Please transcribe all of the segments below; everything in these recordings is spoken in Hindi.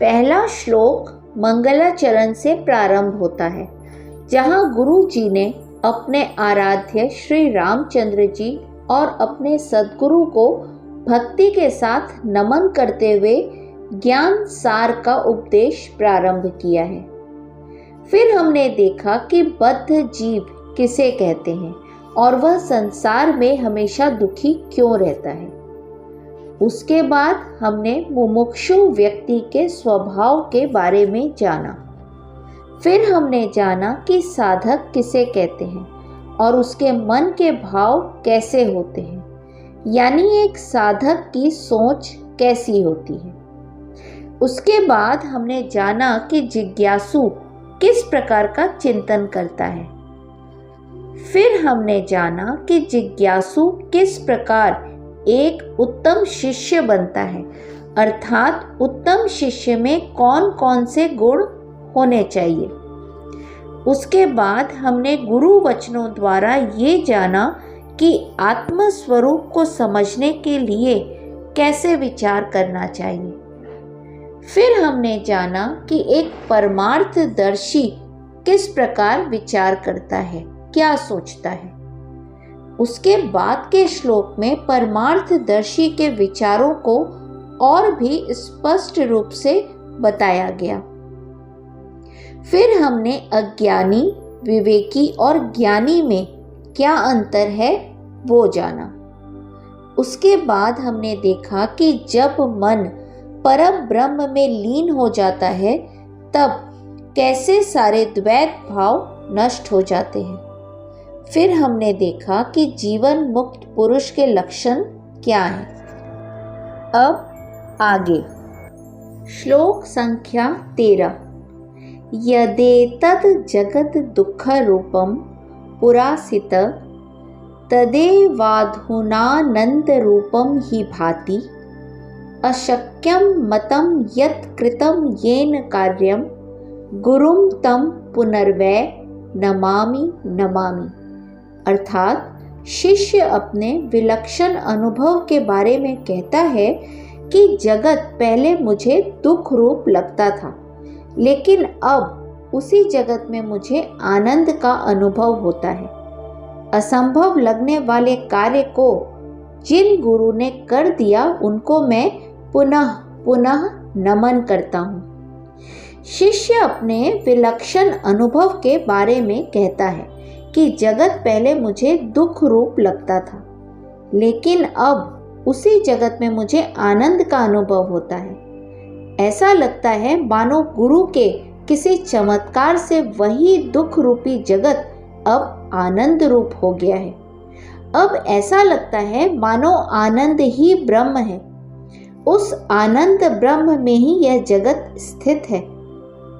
पहला श्लोक मंगलाचरण से प्रारंभ होता है, जहाँ गुरु जी ने अपने आराध्य श्री रामचंद्र जी और अपने सद्गुरु को भक्ति के साथ नमन करते हुए ज्ञान सार का उपदेश प्रारंभ किया है। फिर हमने देखा कि बद्ध जीव किसे कहते हैं और वह संसार में हमेशा दुखी क्यों रहता है। उसके बाद हमने मुमुक्षु व्यक्ति के स्वभाव के बारे में जाना। फिर हमने जाना कि साधक किसे कहते हैं और उसके मन के भाव कैसे होते हैं, यानी एक साधक की सोच कैसी होती है। उसके बाद हमने जाना कि जिज्ञासु किस प्रकार का चिंतन करता है। फिर हमने जाना कि जिज्ञासु किस प्रकार एक उत्तम शिष्य बनता है, अर्थात उत्तम शिष्य में कौन कौन से गुण होने चाहिए। उसके बाद हमने गुरु वचनों द्वारा ये जाना कि आत्म स्वरूप को समझने के लिए कैसे विचार करना चाहिए। फिर हमने जाना कि एक परमार्थदर्शी किस प्रकार विचार करता है, क्या सोचता है। उसके बाद के श्लोक में परमार्थदर्शी के विचारों को और भी स्पष्ट रूप से बताया गया। फिर हमने अज्ञानी, विवेकी और ज्ञानी में क्या अंतर है वो जाना। उसके बाद हमने देखा कि जब मन परम ब्रह्म में लीन हो जाता है तब कैसे सारे द्वैत भाव नष्ट हो जाते हैं। फिर हमने देखा कि जीवन मुक्त पुरुष के लक्षण क्या हैं। अब आगे श्लोक संख्या 13। यदेतद् जगत् दुःख रूपं पुरासित तदेवाधुनानंद रूपं हि भाति अशक्यं मतं यत् कृतं येन कार्यं गुरुं तं पुनर्वै नमामि नमामि। अर्थात शिष्य अपने विलक्षण अनुभव के बारे में कहता है कि जगत पहले मुझे दुख रूप लगता था, लेकिन अब उसी जगत में मुझे आनंद का अनुभव होता है। असंभव लगने वाले कार्य को जिन गुरु ने कर दिया उनको मैं पुनः पुनः नमन करता हूँ। शिष्य अपने विलक्षण अनुभव के बारे में कहता है कि जगत पहले मुझे दुख रूप लगता था, लेकिन अब उसी जगत में मुझे आनंद का अनुभव होता है। ऐसा लगता है मानो गुरु के किसी चमत्कार से वही दुख रूपी जगत अब आनंद रूप हो गया है। अब ऐसा लगता है मानो आनंद ही ब्रह्म है। उस आनंद ब्रह्म में ही यह जगत स्थित है।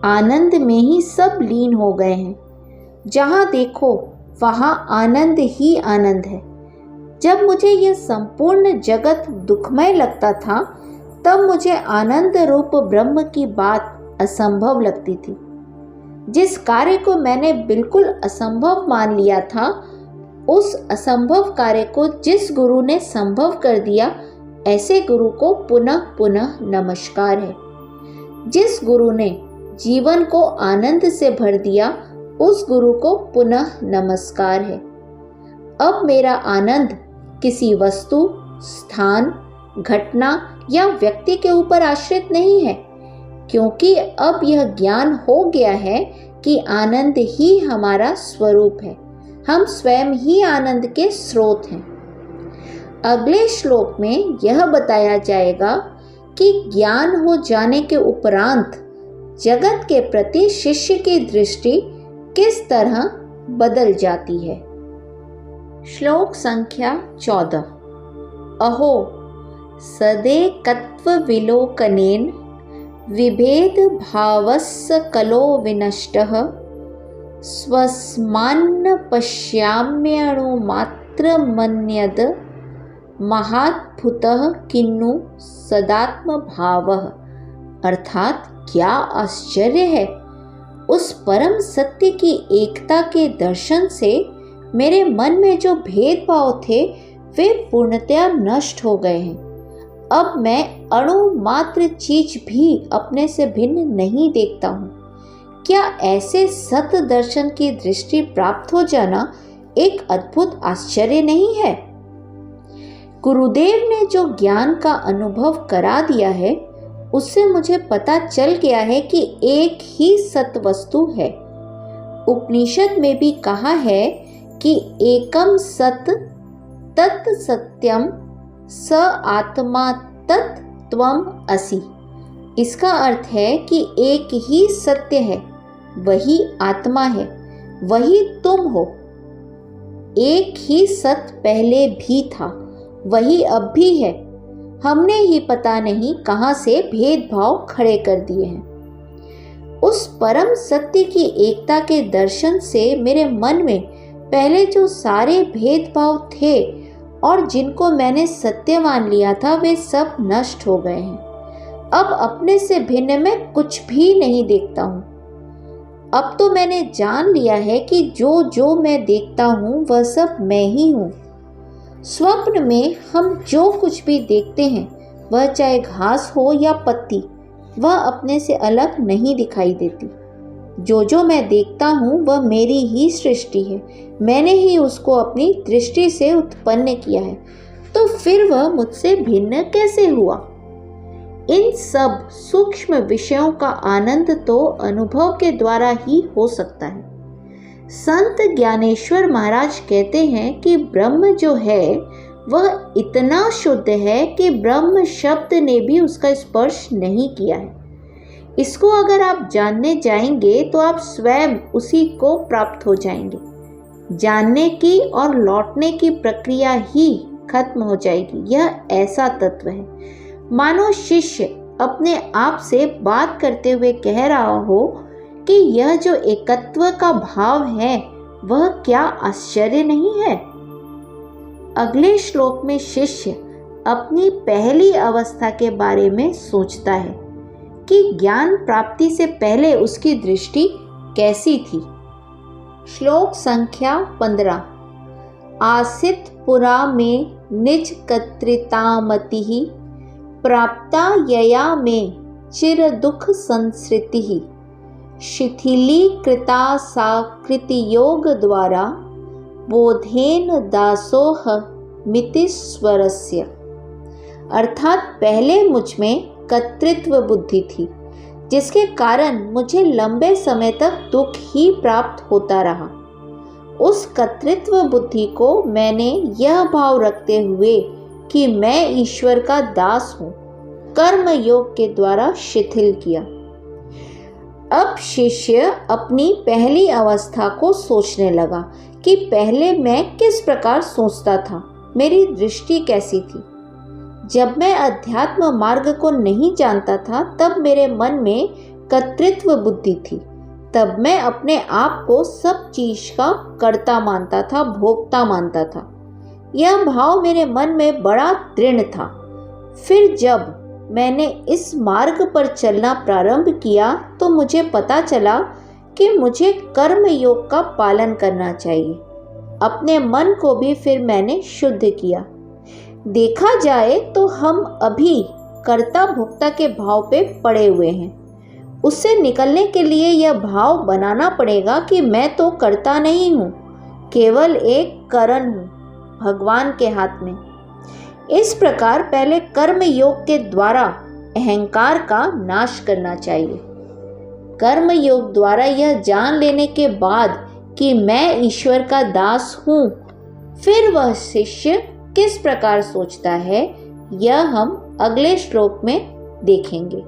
आनंद में ही सब लीन हो गए हैं। जहाँ देखो वहाँ आनंद ही आनंद है। जब मुझे यह संपूर्ण जगत दुखमय लगता था तब मुझे आनंद रूप ब्रह्म की बात असंभव लगती थी। जिस कार्य को मैंने बिल्कुल असंभव मान लिया था, उस असंभव कार्य को जिस गुरु ने संभव कर दिया, ऐसे गुरु को पुनः पुनः नमस्कार है। जिस गुरु ने जीवन को आनंद से भर दिया, उस गुरु को पुनः नमस्कार है। अब मेरा आनंद किसी वस्तु, स्थान, घटना या व्यक्ति के ऊपर आश्रित नहीं है, क्योंकि अब यह ज्ञान हो गया है कि आनंद ही हमारा स्वरूप है। हम स्वयं ही आनंद के स्रोत हैं। अगले श्लोक में यह बताया जाएगा कि ज्ञान हो जाने के उपरांत जगत के प्रति शिष्य की दृष्टि किस तरह बदल जाती है। श्लोक संख्या 14। अहो सदेकत्व विलोकनेन विभेद भावस्य कलो विनष्टः स्वस्मान्न पश्याम्यणुमात्र मन्यद महाद्भुतः किन्नु सदात्म भावः। अर्थात क्या आश्चर्य है, उस परम सत्य की एकता के दर्शन से मेरे मन में जो भेदभाव थे वे पूर्णतया नष्ट हो गए हैं। अब मैं अणु मात्र चीज भी अपने से भिन्न नहीं देखता हूँ। क्या ऐसे सत दर्शन की दृष्टि प्राप्त हो जाना एक अद्भुत आश्चर्य नहीं है? गुरुदेव ने जो ज्ञान का अनुभव करा दिया है, उससे मुझे पता चल गया है कि एक ही सत वस्तु है। उपनिषद में भी कहा है कि एकम सत तत् सत्यम स आत्मा तत् त्वम असि। इसका अर्थ है कि एक ही सत्य है, वही आत्मा है, वही तुम हो। एक ही सत्य पहले भी था, वही अब भी है। हमने ही पता नहीं कहाँ से भेदभाव खड़े कर दिए हैं। उस परम सत्य की एकता के दर्शन से मेरे मन में पहले जो सारे भेदभाव थे और जिनको मैंने सत्य मान लिया था, वे सब नष्ट हो गए हैं। अब अपने से भिन्न मैं कुछ भी नहीं देखता हूँ। अब तो मैंने जान लिया है कि जो जो मैं देखता हूँ वह सब मैं ही हूँ। स्वप्न में हम जो कुछ भी देखते हैं, वह चाहे घास हो या पत्ती, वह अपने से अलग नहीं दिखाई देती। जो जो मैं देखता हूँ वह मेरी ही सृष्टि है, मैंने ही उसको अपनी दृष्टि से उत्पन्न किया है, तो फिर वह मुझसे भिन्न कैसे हुआ? इन सब सूक्ष्म विषयों का आनंद तो अनुभव के द्वारा ही हो सकता है। संत ज्ञानेश्वर महाराज कहते हैं कि ब्रह्म जो है वह इतना शुद्ध है कि ब्रह्म शब्द ने भी उसका स्पर्श नहीं किया है। इसको अगर आप जानने जाएंगे तो आप स्वयं उसी को प्राप्त हो जाएंगे। जानने की और लौटने की प्रक्रिया ही खत्म हो जाएगी। यह ऐसा तत्व है, मानो शिष्य अपने आप से बात करते हुए कह रहा हो कि यह जो एकत्व का भाव है वह क्या आश्चर्य नहीं है। अगले श्लोक में शिष्य अपनी पहली अवस्था के बारे में सोचता है कि ज्ञान प्राप्ति से पहले उसकी दृष्टि कैसी थी। श्लोक संख्या 15। आसित पुरा में निज कर्तृतामति प्राप्ता यया में चिर दुख संसृति शिथिलीकृता सा कृति योग द्वारा बोधेन दासोह मितिस्वरस्य। अर्थात पहले मुझ में कर्तृत्व बुद्धि थी, जिसके कारण मुझे लंबे समय तक दुख ही प्राप्त होता रहा। उस कर्तृत्व बुद्धि को मैंने यह भाव रखते हुए कि मैं ईश्वर का दास हूँ, कर्म योग के द्वारा शिथिल किया। अब शिष्य अपनी पहली अवस्था को सोचने लगा कि पहले मैं किस प्रकार सोचता था, मेरी दृष्टि कैसी थी। जब मैं अध्यात्म मार्ग को नहीं जानता था तब मेरे मन में कर्तृत्व बुद्धि थी। तब मैं अपने आप को सब चीज का कर्ता मानता था, भोक्ता मानता था। यह भाव मेरे मन में बड़ा दृढ़ था। फिर जब मैंने इस मार्ग पर चलना प्रारंभ किया तो मुझे पता चला कि मुझे कर्म योग का पालन करना चाहिए। अपने मन को भी फिर मैंने शुद्ध किया। देखा जाए तो हम अभी कर्ता भोक्ता के भाव पे पड़े हुए हैं। उससे निकलने के लिए यह भाव बनाना पड़ेगा कि मैं तो कर्ता नहीं हूँ, केवल एक करण हूँ भगवान के हाथ में। इस प्रकार पहले कर्म योग के द्वारा अहंकार का नाश करना चाहिए। कर्म योग द्वारा यह जान लेने के बाद कि मैं ईश्वर का दास हूँ, फिर वह शिष्य किस प्रकार सोचता है, यह हम अगले श्लोक में देखेंगे।